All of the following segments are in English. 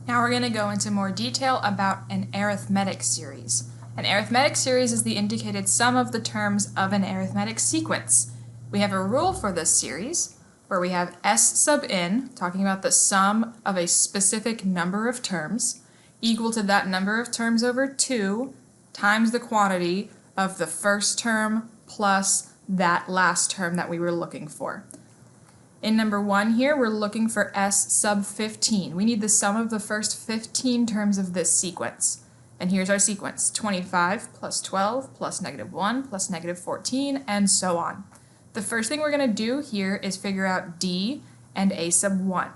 Now we're going to go into more detail about an arithmetic series. An arithmetic series is the indicated sum of the terms of an arithmetic sequence. We have a rule for this series where we have s sub n, talking about the sum of a specific number of terms, equal to that number of terms over 2 times the quantity of the first term plus that last term that we were looking for. In number 1 here, we're looking for s sub 15. We need the sum of the first 15 terms of this sequence. And here's our sequence: 25 plus 12 plus -1 plus -14, and so on. The first thing we're going to do here is figure out d and a sub 1.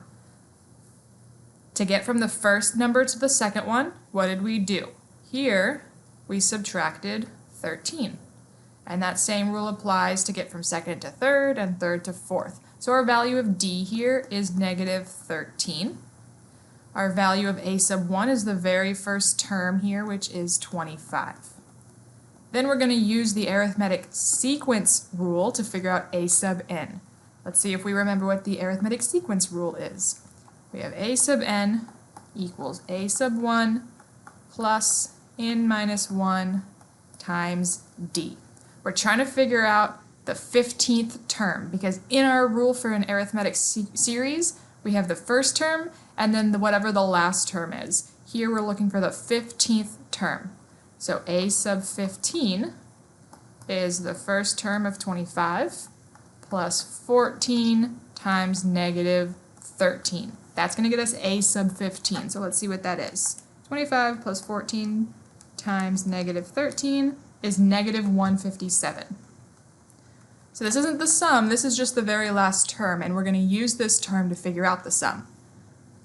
To get from the first number to the second one, what did we do? Here, we subtracted 13. And that same rule applies to get from second to third and third to fourth. So our value of d here is -13. Our value of a sub 1 is the very first term here, which is 25. Then we're going to use the arithmetic sequence rule to figure out a sub n. Let's see if we remember what the arithmetic sequence rule is. We have a sub n equals a sub 1 plus n minus 1 times d. We're trying to figure out the 15th term, because in our rule for an arithmetic series, we have the first term and then whatever the last term is. Here we're looking for the 15th term. So a sub 15 is the first term of 25 plus 14 times -13. That's going to get us a sub 15. So let's see what that is. 25 plus 14 times -13 is -157. So this isn't the sum, this is just the very last term, and we're going to use this term to figure out the sum.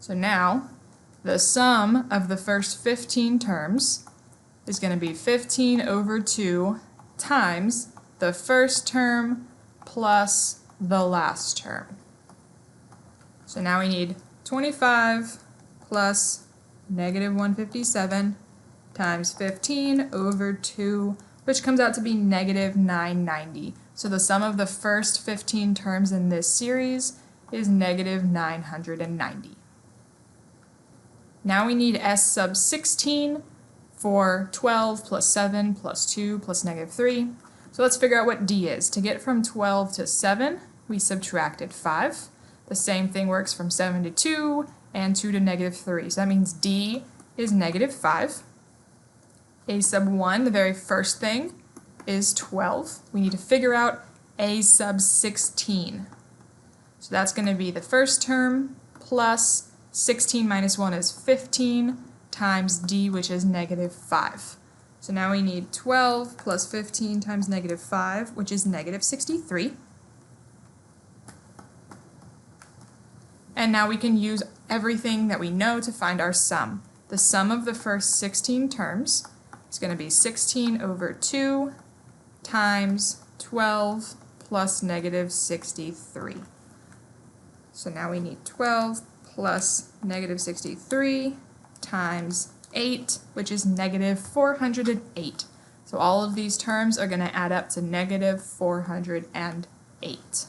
So now, the sum of the first 15 terms is going to be 15 over 2 times the first term plus the last term. So now we need 25 plus -157 times 15 over 2, which comes out to be -990. So the sum of the first 15 terms in this series is -990. Now we need s sub 16 for 12 plus 7 plus 2 plus -3. So let's figure out what d is. To get from 12 to 7, we subtracted 5. The same thing works from 7 to 2 and 2 to -3. So that means d is -5. A sub 1, the very first thing, is 12. We need to figure out a sub 16. So that's going to be the first term plus 16 minus 1 is 15 times d, which is -5. So now we need 12 plus 15 times -5, which is -63. And now we can use everything that we know to find our sum. The sum of the first 16 terms is going to be 16 over 2 times 12 plus -63. So now we need 12 plus -63 times 8, which is -408. So all of these terms are going to add up to -408.